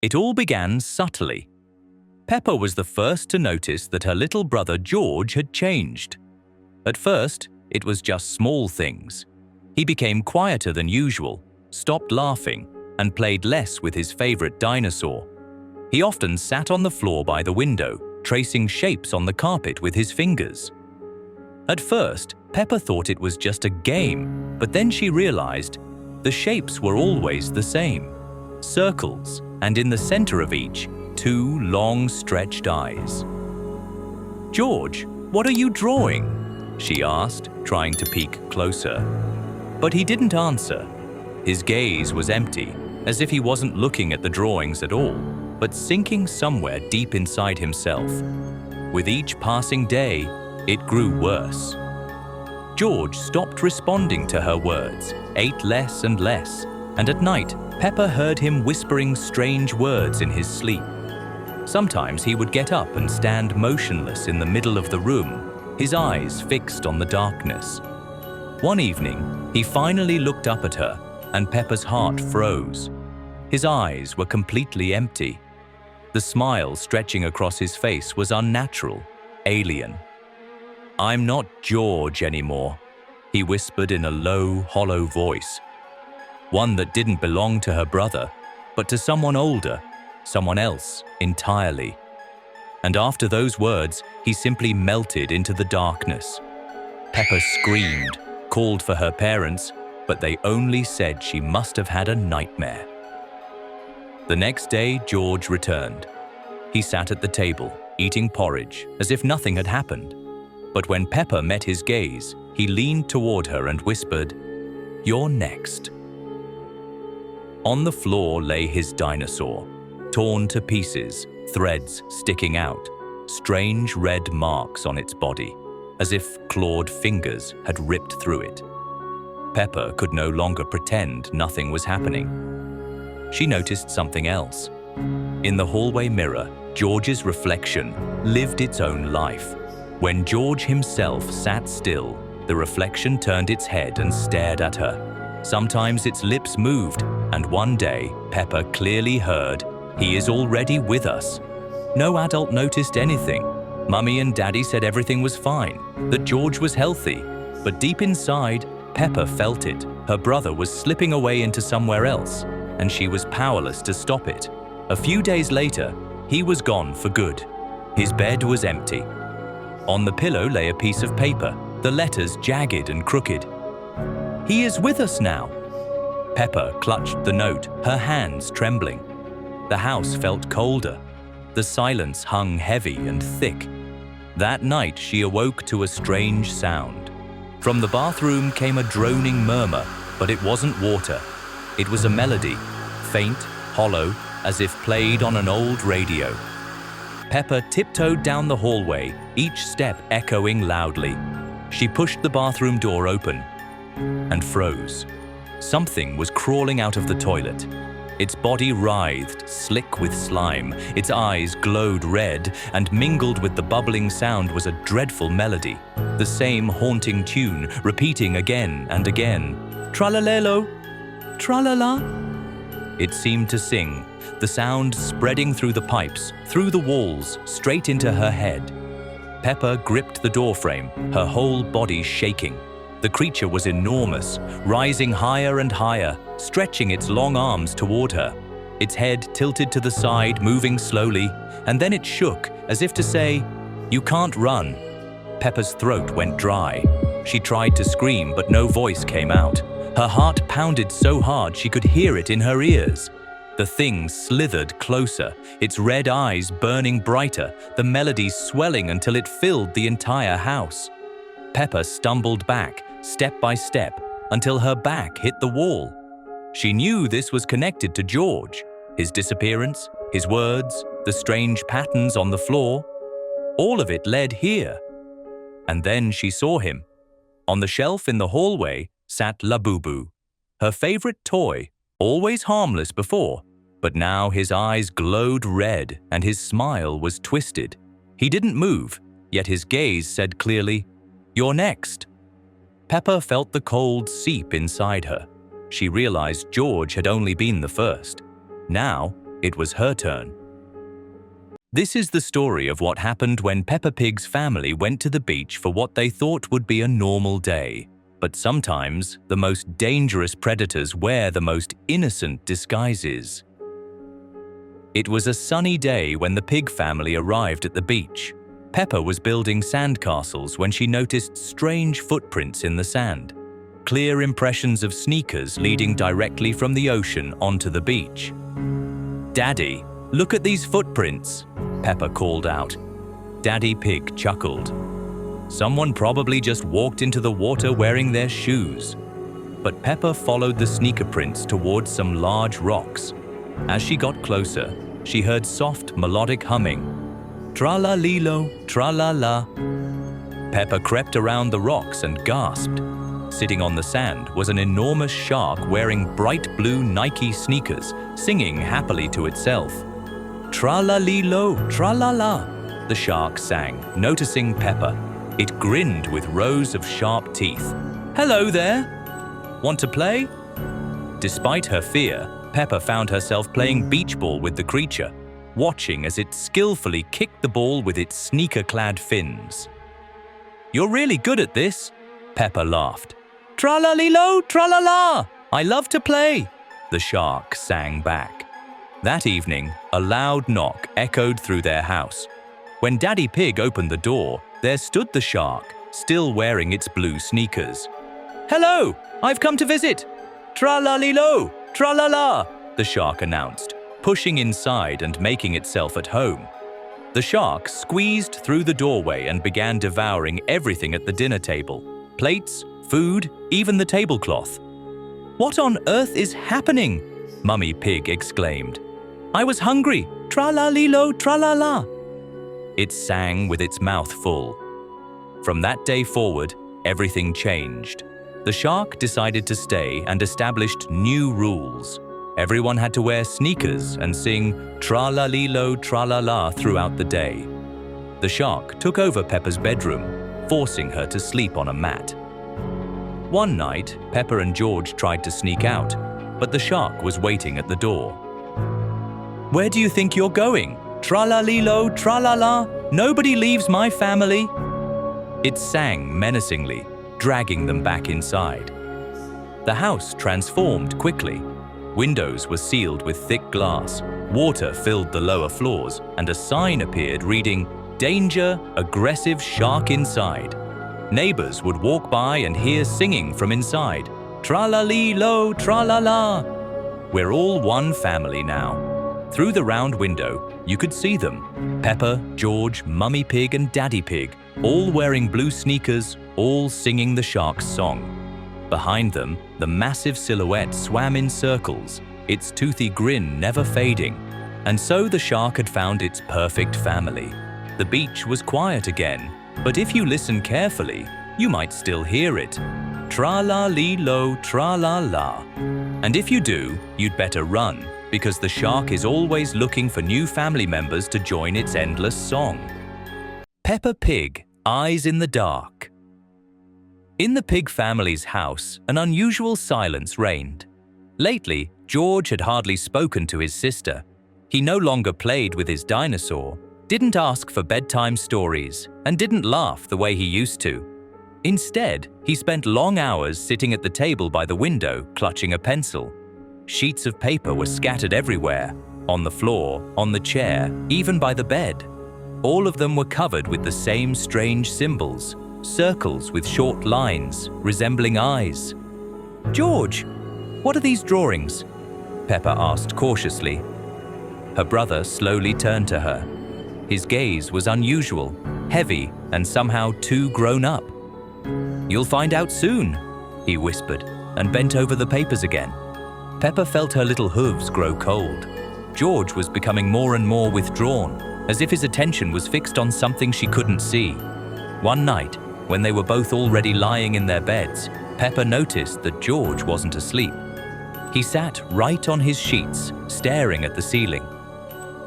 It all began subtly. Peppa was the first to notice that her little brother George had changed. At first, it was just small things. He became quieter than usual, stopped laughing, and played less with his favorite dinosaur. He often sat on the floor by the window, tracing shapes on the carpet with his fingers. At first, Peppa thought it was just a game, but then she realized the shapes were always the same. Circles, and in the center of each, two long stretched eyes. "George, what are you drawing?" she asked, trying to peek closer. But he didn't answer. His gaze was empty, as if he wasn't looking at the drawings at all, but sinking somewhere deep inside himself. With each passing day, it grew worse. George stopped responding to her words, ate less and less, and at night, Peppa heard him whispering strange words in his sleep. Sometimes he would get up and stand motionless in the middle of the room, his eyes fixed on the darkness. One evening, he finally looked up at her, and Peppa's heart froze. His eyes were completely empty. The smile stretching across his face was unnatural, alien. "I'm not George anymore," he whispered in a low, hollow voice. One that didn't belong to her brother, but to someone older, someone else entirely. And after those words, he simply melted into the darkness. Peppa screamed, called for her parents, but they only said she must have had a nightmare. The next day, George returned. He sat at the table, eating porridge, as if nothing had happened. But when Peppa met his gaze, he leaned toward her and whispered, "You're next." On the floor lay his dinosaur, torn to pieces, threads sticking out, strange red marks on its body, as if clawed fingers had ripped through it. Peppa could no longer pretend nothing was happening. She noticed something else. In the hallway mirror, George's reflection lived its own life. When George himself sat still, the reflection turned its head and stared at her. Sometimes its lips moved, and one day, Peppa clearly heard, "He is already with us." No adult noticed anything. Mummy and Daddy said everything was fine, that George was healthy. But deep inside, Peppa felt it. Her brother was slipping away into somewhere else, and she was powerless to stop it. A few days later, he was gone for good. His bed was empty. On the pillow lay a piece of paper, the letters jagged and crooked. "He is with us now." Peppa clutched the note, her hands trembling. The house felt colder. The silence hung heavy and thick. That night, she awoke to a strange sound. From the bathroom came a droning murmur, but it wasn't water. It was a melody, faint, hollow, as if played on an old radio. Peppa tiptoed down the hallway, each step echoing loudly. She pushed the bathroom door open and froze. Something was crawling out of the toilet. Its body writhed, slick with slime. Its eyes glowed red, and mingled with the bubbling sound was a dreadful melody. The same haunting tune, repeating again and again. "Tralalero, tralala." It seemed to sing, the sound spreading through the pipes, through the walls, straight into her head. Peppa gripped the doorframe, her whole body shaking. The creature was enormous, rising higher and higher, stretching its long arms toward her. Its head tilted to the side, moving slowly, and then it shook, as if to say, "You can't run." Peppa's throat went dry. She tried to scream, but no voice came out. Her heart pounded so hard she could hear it in her ears. The thing slithered closer, its red eyes burning brighter, the melody swelling until it filled the entire house. Peppa stumbled back, step by step, until her back hit the wall. She knew this was connected to George, his disappearance, his words, the strange patterns on the floor. All of it led here. And then she saw him. On the shelf in the hallway sat Labubu, her favorite toy, always harmless before, but now his eyes glowed red and his smile was twisted. He didn't move, yet his gaze said clearly, "You're next." Peppa felt the cold seep inside her. She realized George had only been the first. Now, it was her turn. This is the story of what happened when Peppa Pig's family went to the beach for what they thought would be a normal day. But sometimes, the most dangerous predators wear the most innocent disguises. It was a sunny day when the pig family arrived at the beach. Peppa was building sandcastles when she noticed strange footprints in the sand. Clear impressions of sneakers leading directly from the ocean onto the beach. "Daddy, look at these footprints," Peppa called out. Daddy Pig chuckled. Someone probably just walked into the water wearing their shoes. But Peppa followed the sneaker prints towards some large rocks. As she got closer, she heard soft, melodic humming. Tralalero, tralala. Peppa crept around the rocks and gasped. Sitting on the sand was an enormous shark wearing bright blue Nike sneakers, singing happily to itself. Tralalero, tralala, the shark sang, noticing Peppa. It grinned with rows of sharp teeth. "Hello there! Want to play?" Despite her fear, Peppa found herself playing beach ball with the creature, watching as it skillfully kicked the ball with its sneaker-clad fins. "You're really good at this," Peppa laughed. "Tralalero, tralala! I love to play," the shark sang back. That evening, a loud knock echoed through their house. When Daddy Pig opened the door, there stood the shark, still wearing its blue sneakers. "Hello, I've come to visit. Tralalero, tralala," the shark announced, pushing inside and making itself at home. The shark squeezed through the doorway and began devouring everything at the dinner table. Plates, food, even the tablecloth. "What on earth is happening?" Mummy Pig exclaimed. "I was hungry. Tralalero, tralala." It sang with its mouth full. From that day forward, everything changed. The shark decided to stay and established new rules. Everyone had to wear sneakers and sing Tralalero, tralala throughout the day. The shark took over Peppa's bedroom, forcing her to sleep on a mat. One night, Peppa and George tried to sneak out, but the shark was waiting at the door. "Where do you think you're going? Tralalero, tralala, nobody leaves my family." It sang menacingly, dragging them back inside. The house transformed quickly. Windows were sealed with thick glass, water filled the lower floors, and a sign appeared reading, "Danger, aggressive shark inside." Neighbors would walk by and hear singing from inside, "Tralalero, tralala." We're all one family now. Through the round window, you could see them, Peppa, George, Mummy Pig and Daddy Pig, all wearing blue sneakers, all singing the shark's song. Behind them, the massive silhouette swam in circles, its toothy grin never fading. And so the shark had found its perfect family. The beach was quiet again, but if you listen carefully, you might still hear it. Tralalero, tralala. And if you do, you'd better run, because the shark is always looking for new family members to join its endless song. Peppa Pig, Eyes in the Dark. In the pig family's house, an unusual silence reigned. Lately, George had hardly spoken to his sister. He no longer played with his dinosaur, didn't ask for bedtime stories, and didn't laugh the way he used to. Instead, he spent long hours sitting at the table by the window, clutching a pencil. Sheets of paper were scattered everywhere, on the floor, on the chair, even by the bed. All of them were covered with the same strange symbols, circles with short lines, resembling eyes. "George, what are these drawings?" Peppa asked cautiously. Her brother slowly turned to her. His gaze was unusual, heavy, and somehow too grown up. "You'll find out soon," he whispered, and bent over the papers again. Peppa felt her little hooves grow cold. George was becoming more and more withdrawn, as if his attention was fixed on something she couldn't see. One night, when they were both already lying in their beds, Peppa noticed that George wasn't asleep. He sat right on his sheets, staring at the ceiling.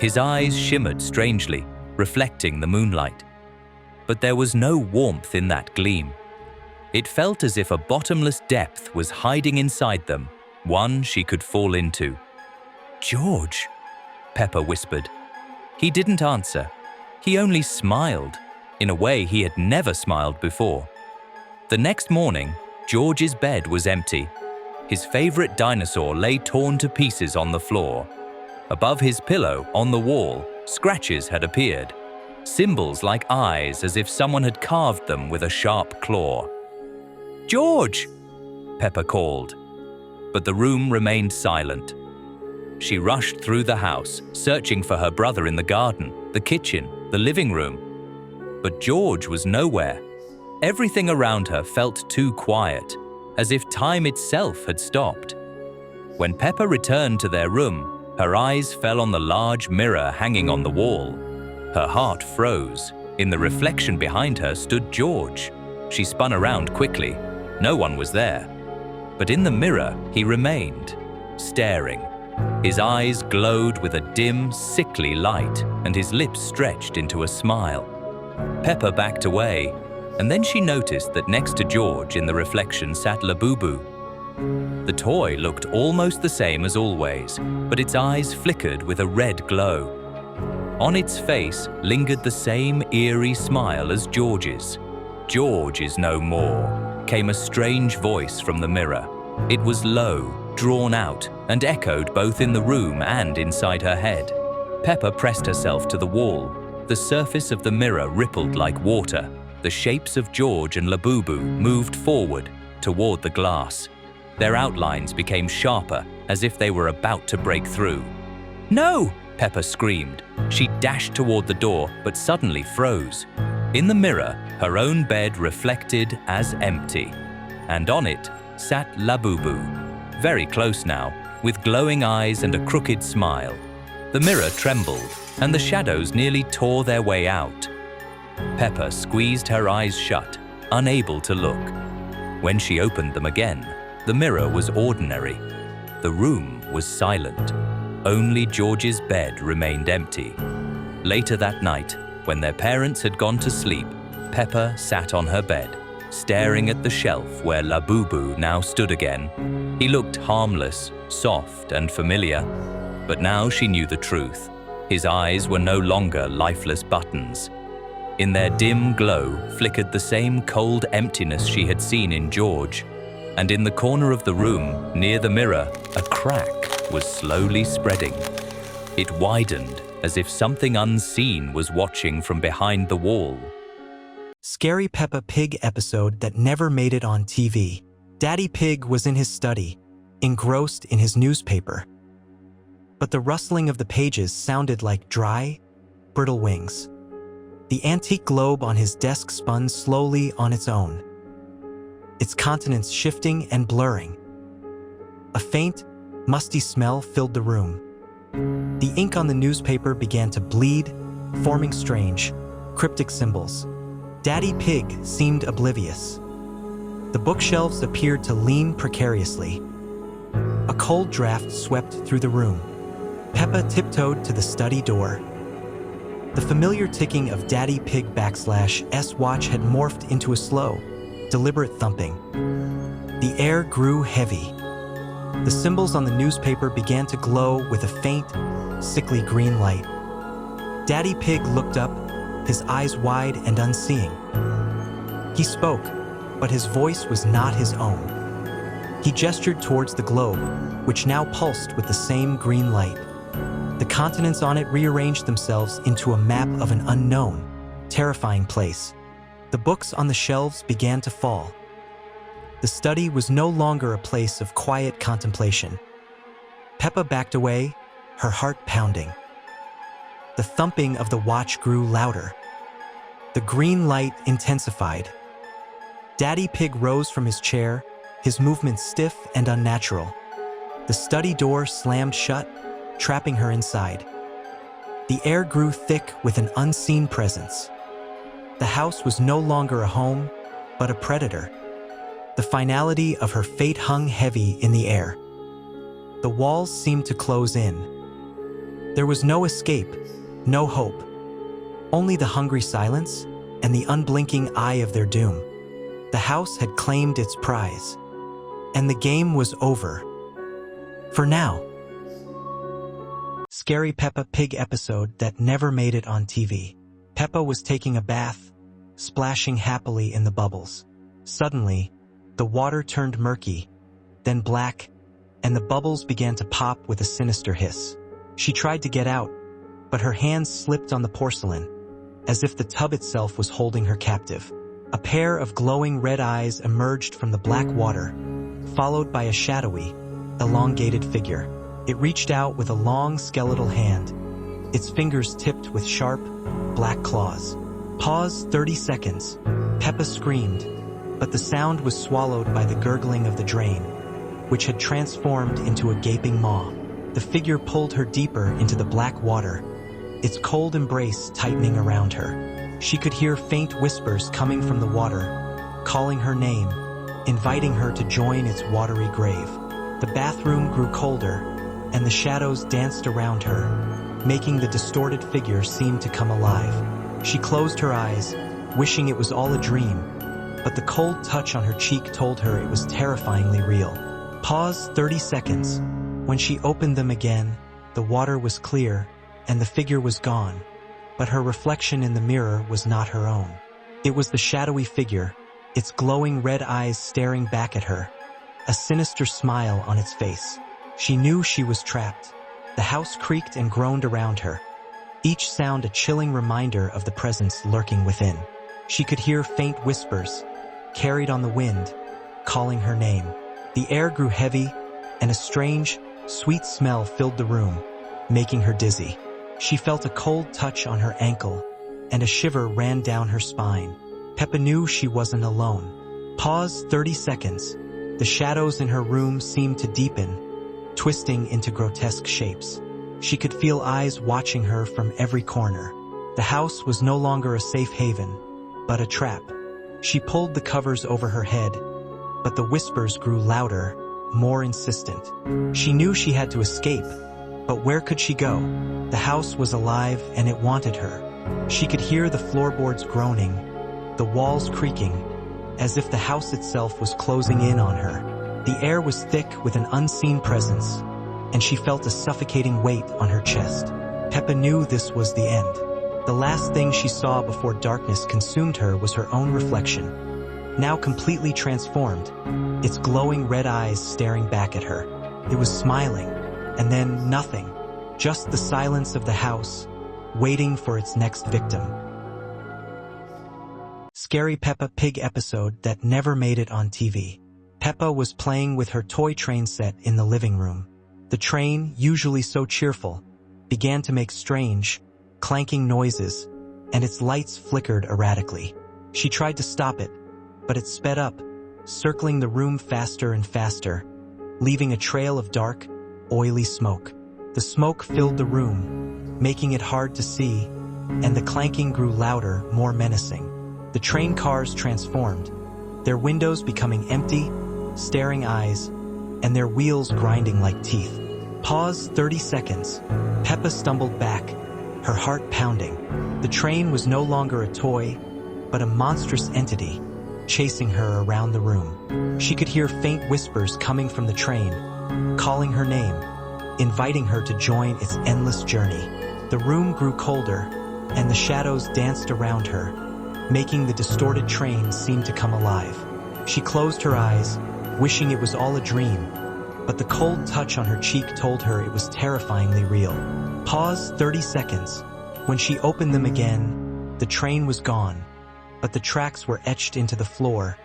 His eyes shimmered strangely, reflecting the moonlight. But there was no warmth in that gleam. It felt as if a bottomless depth was hiding inside them, one she could fall into. "George," Peppa whispered. He didn't answer. He only smiled, in a way he had never smiled before. The next morning, George's bed was empty. His favorite dinosaur lay torn to pieces on the floor. Above his pillow, on the wall, scratches had appeared. Symbols like eyes, as if someone had carved them with a sharp claw. "George!" Peppa called. But the room remained silent. She rushed through the house, searching for her brother in the garden, the kitchen, the living room. But George was nowhere. Everything around her felt too quiet, as if time itself had stopped. When Peppa returned to their room, her eyes fell on the large mirror hanging on the wall. Her heart froze. In the reflection behind her stood George. She spun around quickly. No one was there. But in the mirror, he remained, staring. His eyes glowed with a dim, sickly light, and his lips stretched into a smile. Peppa backed away, and then she noticed that next to George in the reflection sat Labubu. The toy looked almost the same as always, but its eyes flickered with a red glow. On its face lingered the same eerie smile as George's. "George is no more," came a strange voice from the mirror. It was low, drawn out, and echoed both in the room and inside her head. Peppa pressed herself to the wall. The surface of the mirror rippled like water. The shapes of George and Labubu moved forward, toward the glass. Their outlines became sharper, as if they were about to break through. "No!" Peppa screamed. She dashed toward the door, but suddenly froze. In the mirror, her own bed reflected as empty, and on it sat Labubu, very close now, with glowing eyes and a crooked smile. The mirror trembled, and the shadows nearly tore their way out. Peppa squeezed her eyes shut, unable to look. When she opened them again, the mirror was ordinary. The room was silent. Only George's bed remained empty. Later that night, when their parents had gone to sleep, Peppa sat on her bed, staring at the shelf where Labubu now stood again. He looked harmless, soft, and familiar. But now she knew the truth. His eyes were no longer lifeless buttons. In their dim glow flickered the same cold emptiness she had seen in George. And in the corner of the room, near the mirror, a crack was slowly spreading. It widened, as if something unseen was watching from behind the wall. Scary Peppa Pig episode that never made it on TV. Daddy Pig was in his study, engrossed in his newspaper. But the rustling of the pages sounded like dry, brittle wings. The antique globe on his desk spun slowly on its own, its continents shifting and blurring. A faint, musty smell filled the room. The ink on the newspaper began to bleed, forming strange, cryptic symbols. Daddy Pig seemed oblivious. The bookshelves appeared to lean precariously. A cold draft swept through the room. Peppa tiptoed to the study door. The familiar ticking of Daddy Pig \S watch had morphed into a slow, deliberate thumping. The air grew heavy. The symbols on the newspaper began to glow with a faint, sickly green light. Daddy Pig looked up, his eyes wide and unseeing. He spoke, but his voice was not his own. He gestured towards the globe, which now pulsed with the same green light. The continents on it rearranged themselves into a map of an unknown, terrifying place. The books on the shelves began to fall. The study was no longer a place of quiet contemplation. Peppa backed away, her heart pounding. The thumping of the watch grew louder. The green light intensified. Daddy Pig rose from his chair, his movements stiff and unnatural. The study door slammed shut, trapping her inside. The air grew thick with an unseen presence. The house was no longer a home, but a predator. The finality of her fate hung heavy in the air. The walls seemed to close in. There was no escape, no hope. Only the hungry silence and the unblinking eye of their doom. The house had claimed its prize, and the game was over. For now. Scary Peppa Pig episode that never made it on TV. Peppa was taking a bath, splashing happily in the bubbles. Suddenly, the water turned murky, then black, and the bubbles began to pop with a sinister hiss. She tried to get out, but her hands slipped on the porcelain, as if the tub itself was holding her captive. A pair of glowing red eyes emerged from the black water, followed by a shadowy, elongated figure. It reached out with a long skeletal hand, its fingers tipped with sharp, black claws. Pause 30 seconds. Peppa screamed, but the sound was swallowed by the gurgling of the drain, which had transformed into a gaping maw. The figure pulled her deeper into the black water, its cold embrace tightening around her. She could hear faint whispers coming from the water, calling her name, inviting her to join its watery grave. The bathroom grew colder, and the shadows danced around her, making the distorted figure seem to come alive. She closed her eyes, wishing it was all a dream, but the cold touch on her cheek told her it was terrifyingly real. Pause 30 seconds. When she opened them again, the water was clear, and the figure was gone, but her reflection in the mirror was not her own. It was the shadowy figure, its glowing red eyes staring back at her, a sinister smile on its face. She knew she was trapped. The house creaked and groaned around her, each sound a chilling reminder of the presence lurking within. She could hear faint whispers, carried on the wind, calling her name. The air grew heavy, and a strange, sweet smell filled the room, making her dizzy. She felt a cold touch on her ankle, and a shiver ran down her spine. Peppa knew she wasn't alone. Pause 30 seconds. The shadows in her room seemed to deepen, twisting into grotesque shapes. She could feel eyes watching her from every corner. The house was no longer a safe haven, but a trap. She pulled the covers over her head, but the whispers grew louder, more insistent. She knew she had to escape, but where could she go? The house was alive and it wanted her. She could hear the floorboards groaning, the walls creaking, as if the house itself was closing in on her. The air was thick with an unseen presence, and she felt a suffocating weight on her chest. Peppa knew this was the end. The last thing she saw before darkness consumed her was her own reflection, now completely transformed, its glowing red eyes staring back at her. It was smiling, and then nothing, just the silence of the house, waiting for its next victim. Scary Peppa Pig episode that never made it on TV. Peppa was playing with her toy train set in the living room. The train, usually so cheerful, began to make strange, clanking noises, and its lights flickered erratically. She tried to stop it, but it sped up, circling the room faster and faster, leaving a trail of dark, oily smoke. The smoke filled the room, making it hard to see, and the clanking grew louder, more menacing. The train cars transformed, their windows becoming empty, staring eyes, and their wheels grinding like teeth. Pause 30 seconds. Peppa stumbled back, her heart pounding. The train was no longer a toy, but a monstrous entity, chasing her around the room. She could hear faint whispers coming from the train, calling her name, inviting her to join its endless journey. The room grew colder, and the shadows danced around her, making the distorted train seem to come alive. She closed her eyes, wishing it was all a dream, but the cold touch on her cheek told her it was terrifyingly real. Pause 30 seconds. When she opened them again, the train was gone, but the tracks were etched into the floor,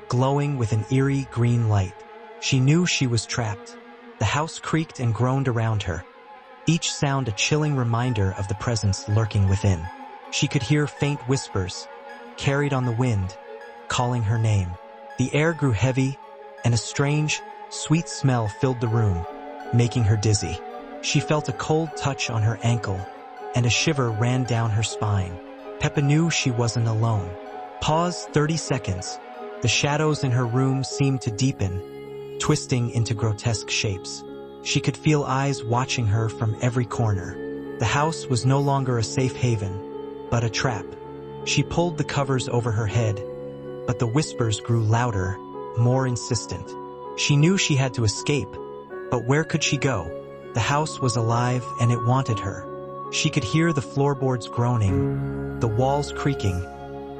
glowing with an eerie green light. She knew she was trapped. The house creaked and groaned around her, each sound a chilling reminder of the presence lurking within. She could hear faint whispers, carried on the wind, calling her name. The air grew heavy, and a strange, sweet smell filled the room, making her dizzy. She felt a cold touch on her ankle, and a shiver ran down her spine. Peppa knew she wasn't alone. Pause 30 seconds. The shadows in her room seemed to deepen, twisting into grotesque shapes. She could feel eyes watching her from every corner. The house was no longer a safe haven, but a trap. She pulled the covers over her head, but the whispers grew louder, more insistent. She knew she had to escape, but where could she go? The house was alive and it wanted her. She could hear the floorboards groaning, the walls creaking,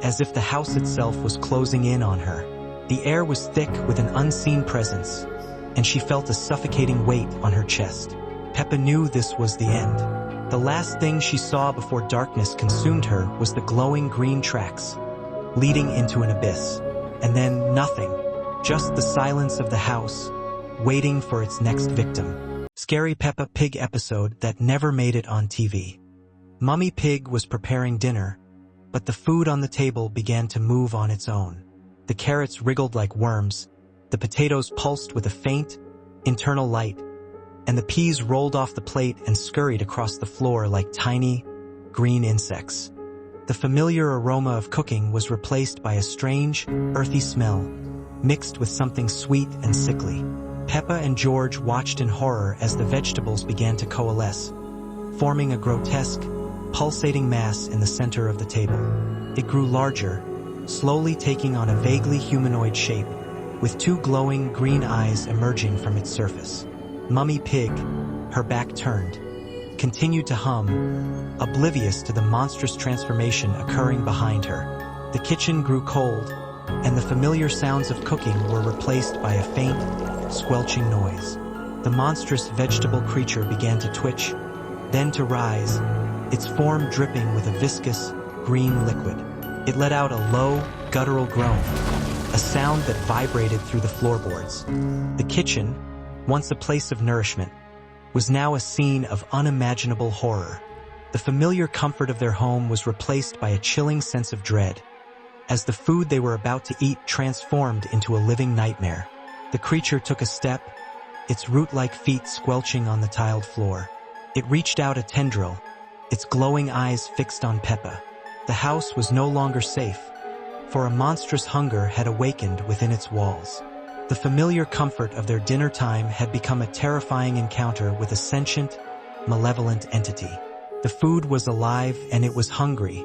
as if the house itself was closing in on her. The air was thick with an unseen presence, and she felt a suffocating weight on her chest. Peppa knew this was the end. The last thing she saw before darkness consumed her was the glowing green tracks, leading into an abyss. And then nothing, just the silence of the house, waiting for its next victim. Scary Peppa Pig episode that never made it on TV. Mummy Pig was preparing dinner, but the food on the table began to move on its own. The carrots wriggled like worms, the potatoes pulsed with a faint, internal light, and the peas rolled off the plate and scurried across the floor like tiny, green insects. The familiar aroma of cooking was replaced by a strange, earthy smell, mixed with something sweet and sickly. Peppa and George watched in horror as the vegetables began to coalesce, forming a grotesque, pulsating mass in the center of the table. It grew larger, slowly taking on a vaguely humanoid shape, with two glowing green eyes emerging from its surface. Mummy Pig, her back turned, continued to hum, oblivious to the monstrous transformation occurring behind her. The kitchen grew cold, and the familiar sounds of cooking were replaced by a faint, squelching noise. The monstrous vegetable creature began to twitch, then to rise, its form dripping with a viscous, green liquid. It let out a low, guttural groan, a sound that vibrated through the floorboards. The kitchen, once a place of nourishment, was now a scene of unimaginable horror. The familiar comfort of their home was replaced by a chilling sense of dread, as the food they were about to eat transformed into a living nightmare. The creature took a step, its root-like feet squelching on the tiled floor. It reached out a tendril, its glowing eyes fixed on Peppa. The house was no longer safe, for a monstrous hunger had awakened within its walls. The familiar comfort of their dinner time had become a terrifying encounter with a sentient, malevolent entity. The food was alive and it was hungry,